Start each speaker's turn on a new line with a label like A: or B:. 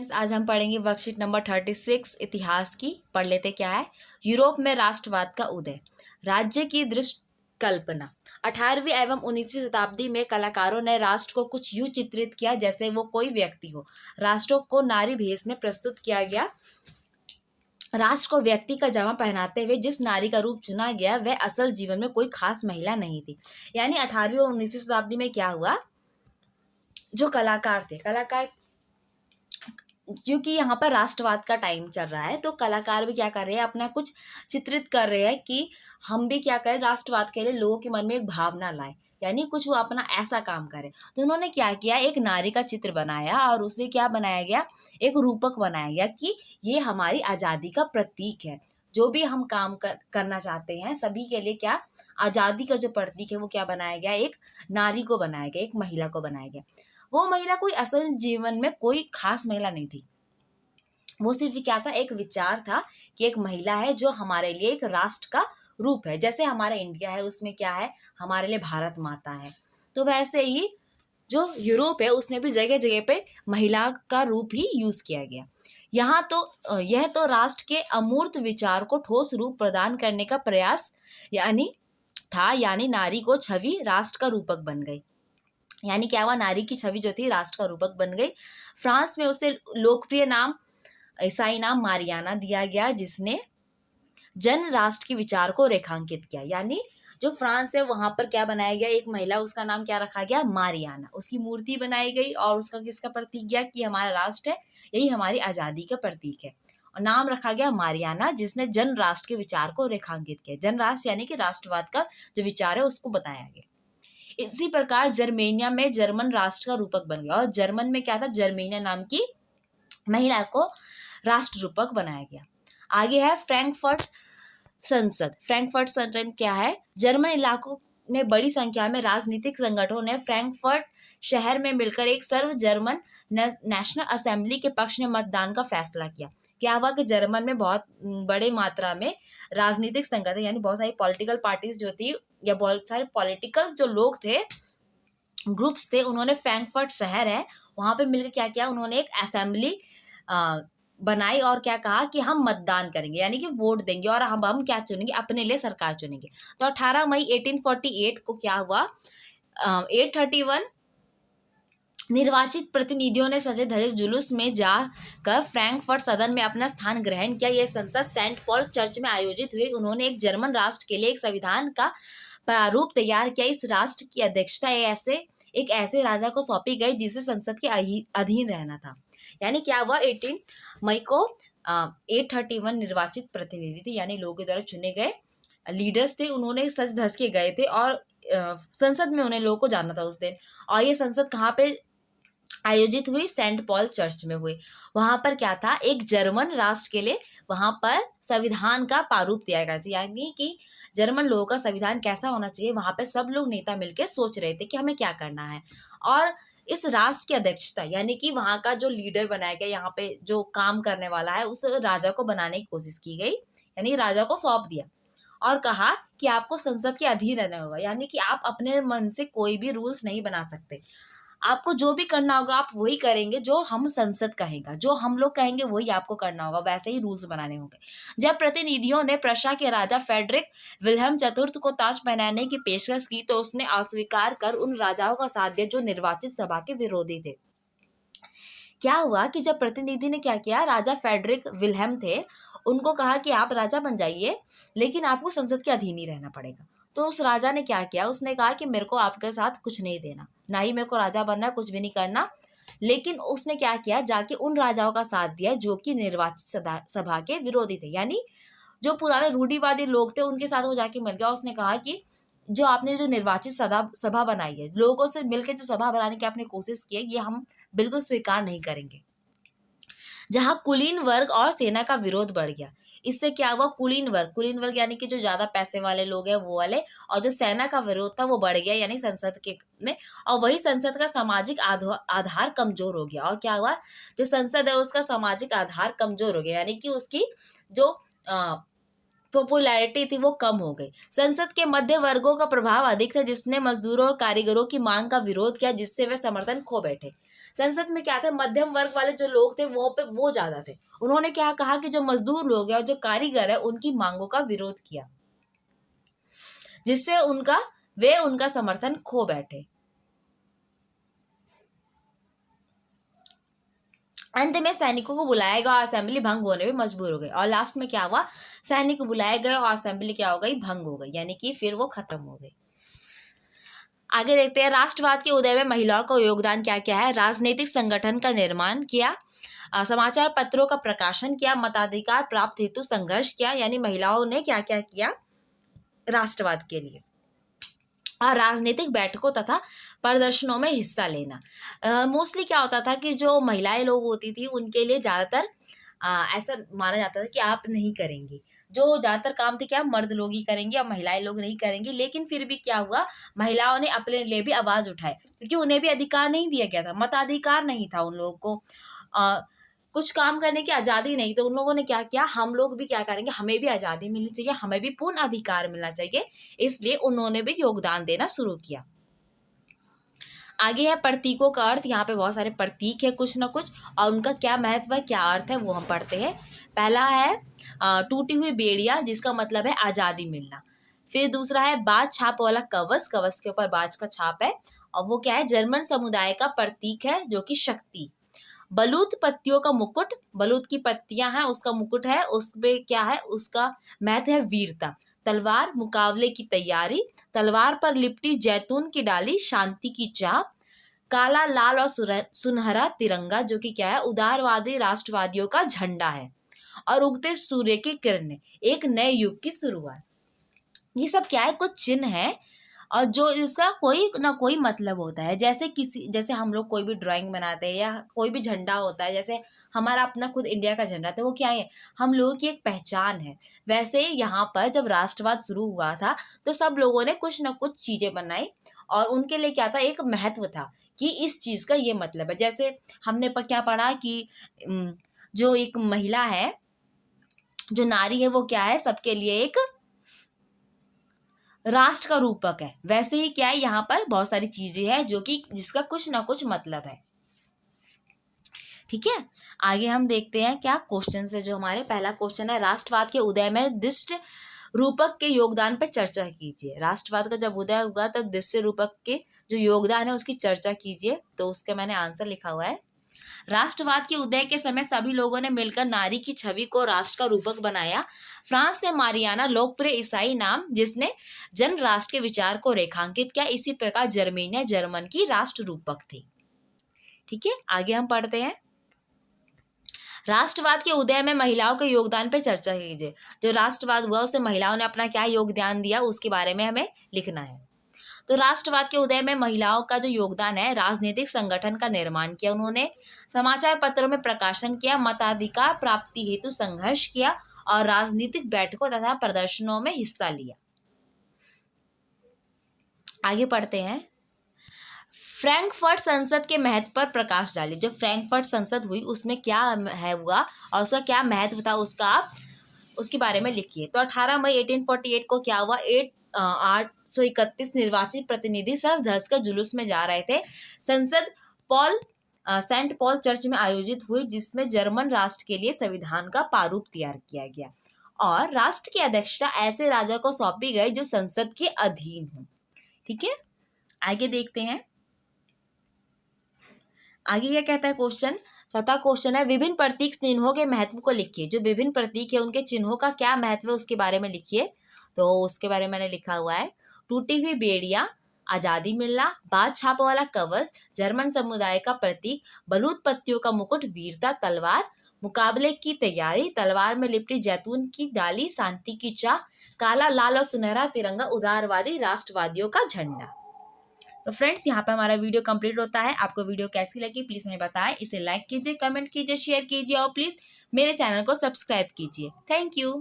A: Friends, आज हम पढ़ेंगे वर्कशीट नंबर 36 इतिहास की। पढ़ लेते क्या है। यूरोप में राष्ट्रवाद का उदय, राज्य की दृश्य कल्पना। 18वीं एवं 19वीं शताब्दी में कलाकारों ने राष्ट्र को कुछ यूं चित्रित किया जैसे वो कोई व्यक्ति हो। राष्ट्रों को नारी भेष में प्रस्तुत किया गया। राष्ट्र को व्यक्ति का जामा पहनाते हुए जिस नारी का रूप चुना गया वह असल जीवन में कोई खास महिला नहीं थी। यानी 18वीं और 19वीं शताब्दी में क्या हुआ, जो कलाकार थे, क्योंकि यहाँ पर राष्ट्रवाद का टाइम चल रहा है तो कलाकार भी क्या कर रहे हैं, अपना कुछ चित्रित कर रहे हैं कि हम भी क्या करें, राष्ट्रवाद के लिए लोगों के मन में एक भावना लाए, यानी कुछ वो अपना ऐसा काम करें। तो उन्होंने क्या किया, एक नारी का चित्र बनाया और उसे क्या बनाया गया, एक रूपक बनाया गया कि ये हमारी आज़ादी का प्रतीक है। जो भी हम काम करना चाहते हैं सभी के लिए क्या, आज़ादी का जो प्रतीक है वो क्या बनाया गया, एक नारी को बनाया गया, एक महिला को बनाया गया। वो महिला कोई असल जीवन में कोई खास महिला नहीं थी, वो सिर्फ क्या था, एक विचार था कि एक महिला है जो हमारे लिए एक राष्ट्र का रूप है। जैसे हमारा इंडिया है उसमें क्या है, हमारे लिए भारत माता है, तो वैसे ही जो यूरोप है उसने भी जगह जगह पे महिला का रूप ही यूज किया गया। यहाँ तो यह तो राष्ट्र के अमूर्त विचार को ठोस रूप प्रदान करने का प्रयास यानी नारी को छवि राष्ट्र का रूपक बन गई। यानी क्या हुआ, नारी की छवि जो थी राष्ट्र का रूपक बन गई। फ्रांस में उसे लोकप्रिय नाम, ईसाई नाम मारियाना दिया गया, जिसने जन राष्ट्र के विचार को रेखांकित किया। यानी जो फ्रांस है वहां पर क्या बनाया गया, एक महिला, उसका नाम क्या रखा गया, मारियाना। उसकी मूर्ति बनाई गई और उसका किसका प्रतीक गया कि हमारा राष्ट्र है, यही हमारी आजादी का प्रतीक है, और नाम रखा गया मारियाना, जिसने जन राष्ट्र के विचार को रेखांकित किया। जन राष्ट्र यानी कि राष्ट्रवाद का जो विचार है उसको बताया गया। इसी प्रकार जर्मेनिया में जर्मन राष्ट्र का रूपक बन गया, और जर्मन में क्या था, जर्मेनिया नाम की महिला को राष्ट्र रूपक बनाया गया। आगे है फ्रैंकफर्ट संसद। फ्रैंकफर्ट संसद क्या है, जर्मन इलाकों में बड़ी संख्या में राजनीतिक संगठनों ने फ्रैंकफर्ट शहर में मिलकर एक सर्व जर्मन नेशनल असेंबली के पक्ष में मतदान का फैसला किया। क्या हुआ कि जर्मन में बहुत बड़े मात्रा में राजनीतिक संगठन, यानी बहुत सारी पॉलिटिकल पार्टीज जो थी या बहुत सारे पॉलिटिकल जो लोग थे, ग्रुप्स थे, उन्होंने फ्रैंकफर्ट शहर है वहां पे मिलकर क्या किया, उन्होंने एक असेंबली बनाई और क्या कहा कि हम मतदान करेंगे, यानी कि वोट देंगे और हम क्या चुनेंगे, अपने लिए सरकार चुनेंगे। तो 18 मई 1848 को क्या हुआ, 831 निर्वाचित प्रतिनिधियों ने सजे धजे जुलूस में जाकर फ्रैंकफर्ट सदन में अपना स्थान ग्रहण किया। यह संसद सेंट पॉल चर्च में आयोजित हुई। उन्होंने एक जर्मन राष्ट्र के लिए एक संविधान का प्रारूप तैयार किया। इस राष्ट्र की अध्यक्षता एक ऐसे राजा को सौंपी गई जिसे संसद के अधीन रहना था। यानी क्या हुआ, 18 मई को 831 निर्वाचित प्रतिनिधि थे, यानी लोगों के द्वारा चुने गए लीडर्स थे, उन्होंने सज धज के गए थे और संसद में उन्हें लोगों को जाना था उस दिन। और ये संसद कहाँ पे आयोजित हुई, सेंट पॉल चर्च में हुई। वहां पर क्या था, एक जर्मन राष्ट्र के लिए वहां पर संविधान का प्रारूप दिया गया, यानी कि जर्मन लोगों का संविधान कैसा होना चाहिए। वहां पे सब लोग नेता मिलकर सोच रहे थे कि हमें क्या करना है, और इस राष्ट्र की अध्यक्षता यानी कि वहां का जो लीडर बनाया गया, यहाँ पे जो काम करने वाला है, उस राजा को बनाने की कोशिश की गई, यानी राजा को सौंप दिया और कहा कि आपको संसद के अधीन रहना होगा, यानी कि आप अपने मन से कोई भी रूल्स नहीं बना सकते। आपको जो भी करना होगा आप वही करेंगे जो हम संसद कहेगा, जो हम लोग कहेंगे वही आपको करना होगा, वैसे ही रूल्स बनाने होंगे। जब प्रतिनिधियों ने प्रशा के राजा फेडरिक विल्हेम चतुर्थ को ताज पहनाने की पेशकश की तो उसने अस्वीकार कर उन राजाओं का साथ दिया जो निर्वाचित सभा के विरोधी थे। क्या हुआ कि जब प्रतिनिधि ने क्या किया, राजा फेडरिक विल्हेम थे, उनको कहा कि आप राजा बन जाइए लेकिन आपको संसद के अधीन ही रहना पड़ेगा। तो उस राजा ने क्या किया, उसने कहा कि मेरे को आपके साथ कुछ नहीं देना, ना ही मेरे को राजा बनना, कुछ भी नहीं करना। लेकिन उसने क्या किया, जाके उन राजाओं का साथ दिया जो कि निर्वाचित सभा के विरोधी थे, यानी जो पुराने रूढ़िवादी लोग थे उनके साथ वो जाके मिल गया। उसने कहा कि जो आपने जो निर्वाचित सभा बनाई है, लोगों से मिलकर जो सभा बनाने की आपने कोशिश की है, ये हम बिल्कुल स्वीकार नहीं करेंगे। जहां कुलीन वर्ग और सेना का विरोध बढ़ गया, इससे क्या हुआ, कुलीन वर्ग यानी कि जो ज्यादा पैसे वाले लोग हैं वो वाले, और जो सेना का विरोध था वो बढ़ गया, यानी संसद के में। और वही संसद का सामाजिक आधार कमजोर हो गया। और क्या हुआ, जो संसद है उसका सामाजिक आधार कमजोर हो गया, यानी कि उसकी जो पॉपुलैरिटी थी वो कम हो गई। संसद के मध्य वर्गों का प्रभाव अधिक था, जिसने मजदूरों और कारीगरों की मांग का विरोध किया, जिससे वे समर्थन खो बैठे। संसद में क्या था, मध्यम वर्ग वाले जो लोग थे वो ज्यादा थे। उन्होंने क्या कहा कि जो मजदूर लोग हैं और जो कारीगर है उनकी मांगों का विरोध किया, जिससे वे उनका समर्थन खो बैठे। अंत में सैनिकों को बुलाया गया और असेंबली भंग होने में मजबूर हो गई। और लास्ट में क्या हुआ, सैनिक को बुलाए गए और असेंबली क्या हो गई, भंग हो गई, यानी कि फिर वो खत्म हो गई। आगे देखते हैं, राष्ट्रवाद के उदय में महिलाओं का योगदान क्या क्या है। राजनीतिक संगठन का निर्माण किया, समाचार पत्रों का प्रकाशन किया, मताधिकार प्राप्त हेतु संघर्ष किया, यानी महिलाओं ने क्या क्या किया राष्ट्रवाद के लिए। और राजनीतिक बैठकों तथा प्रदर्शनों में हिस्सा लेना। मोस्टली क्या होता था कि जो महिलाएं लोग होती थी उनके लिए ज़्यादातर ऐसा माना जाता था कि आप नहीं करेंगे, जो ज़्यादातर काम थे क्या मर्द लोग ही करेंगे और महिलाएं लोग नहीं करेंगे। लेकिन फिर भी क्या हुआ, महिलाओं ने अपने लिए भी आवाज़ उठाई, क्योंकि उन्हें भी अधिकार नहीं दिया गया था, मताधिकार नहीं था उन लोगों को, कुछ काम करने की आज़ादी नहीं। तो उन लोगों ने क्या किया, हम लोग भी क्या करेंगे, हमें भी आज़ादी मिलनी चाहिए, हमें भी पूर्ण अधिकार मिलना चाहिए, इसलिए उन्होंने भी योगदान देना शुरू किया। आगे है प्रतीकों का अर्थ। यहाँ पे बहुत सारे प्रतीक है कुछ ना कुछ, और उनका क्या महत्व है, क्या अर्थ है, वो हम पढ़ते हैं। पहला है टूटी हुई बेड़िया, जिसका मतलब है आज़ादी मिलना। फिर दूसरा है बाज छाप वाला कवच, कवच के ऊपर बाज का छाप है, और वो क्या है, जर्मन समुदाय का प्रतीक है, जो कि शक्ति। बलूत पत्तियों का मुकुट, बलूत की पत्तियां हैं, उसका मुकुट है, उसमें क्या है, उसका महत्व है वीरता। तलवार, मुकाबले की तैयारी, तलवार पर लिपटी जैतून की डाली, शांति की चाप। काला, लाल और सुनहरा तिरंगा, जो कि क्या है, उदारवादी राष्ट्रवादियों का झंडा है। और उगते सूर्य की किरणें, एक नए युग की शुरुआत। ये सब क्या है, कुछ चिन्ह है, और जो इसका कोई ना कोई मतलब होता है। जैसे हम लोग कोई भी ड्राइंग बनाते हैं या कोई भी झंडा होता है, जैसे हमारा अपना खुद इंडिया का झंडा था, वो क्या है, हम लोगों की एक पहचान है। वैसे यहाँ पर जब राष्ट्रवाद शुरू हुआ था तो सब लोगों ने कुछ ना कुछ चीज़ें बनाई, और उनके लिए क्या था, एक महत्व था कि इस चीज़ का ये मतलब है। जैसे हमने क्या पढ़ा कि जो एक महिला है, जो नारी है, वो क्या है, सबके लिए एक राष्ट्र का रूपक है। वैसे ही क्या है, यहाँ पर बहुत सारी चीजें हैं जो कि जिसका कुछ ना कुछ मतलब है। ठीक है, आगे हम देखते हैं क्या क्वेश्चन है। जो हमारे पहला क्वेश्चन है, राष्ट्रवाद के उदय में दृष्ट रूपक के योगदान पर चर्चा कीजिए। राष्ट्रवाद का जब उदय हुआ तब दृष्ट रूपक के जो योगदान है उसकी चर्चा कीजिए। तो उसका मैंने आंसर लिखा हुआ है। राष्ट्रवाद के उदय के समय सभी लोगों ने मिलकर नारी की छवि को राष्ट्र का रूपक बनाया। फ्रांस से मारियाना लोकप्रिय ईसाई नाम, जिसने जन राष्ट्र के विचार को रेखांकित किया। इसी प्रकार जर्मेनिया जर्मन की राष्ट्र रूपक थी। ठीक है, आगे हम पढ़ते हैं। राष्ट्रवाद के उदय में महिलाओं के योगदान पर चर्चा कीजिए। जो राष्ट्रवाद हुआ उससे महिलाओं ने अपना क्या योगदान दिया, उसके बारे में हमें लिखना है। तो राष्ट्रवाद के उदय में महिलाओं का जो योगदान है, राजनीतिक संगठन का निर्माण किया उन्होंने, समाचार पत्रों में प्रकाशन किया, मताधिकार प्राप्ति हेतु संघर्ष किया, और राजनीतिक बैठकों तथा प्रदर्शनों में हिस्सा लिया। आगे पढ़ते हैं। फ्रैंकफर्ट संसद के महत्व पर प्रकाश डालिए। जो फ्रैंकफर्ट संसद हुई उसमें क्या है हुआ और उसका क्या महत्व था, उसके बारे में लिखिए। तो 18 मई 1848 को क्या हुआ, 831 निर्वाचित प्रतिनिधि सर धर्स कर जुलूस में जा रहे थे। संसद सेंट पॉल चर्च में आयोजित हुई, जिसमें जर्मन राष्ट्र के लिए संविधान का प्रारूप तैयार किया गया, और राष्ट्र की अध्यक्षता ऐसे राजा को सौंपी गई जो संसद के अधीन हो। ठीक है, आगे देखते हैं। आगे क्या कहता है क्वेश्चन, चौथा क्वेश्चन है, विभिन्न प्रतीक चिन्हों के महत्व को लिखिए। जो विभिन्न प्रतीक है उनके चिन्हों का क्या महत्व है उसके बारे में लिखिए। तो उसके बारे में मैंने लिखा हुआ है, टूटी हुई बेड़िया, आज़ादी मिलना, बाज छाप वाला कवच, जर्मन समुदाय का प्रतीक, बलूत पत्तियों का मुकुट, वीरता, तलवार, मुकाबले की तैयारी, तलवार में लिपटी जैतून की डाली, शांति की चाह, काला, लाल और सुनहरा तिरंगा, उदारवादी राष्ट्रवादियों का झंडा। तो फ्रेंड्स, यहाँ पे हमारा वीडियो कंप्लीट होता है। आपको वीडियो कैसी लगी प्लीज़ हमें बताएं। इसे लाइक कीजिए, कमेंट कीजिए, शेयर कीजिए, और प्लीज़ मेरे चैनल को सब्सक्राइब कीजिए। Thank you.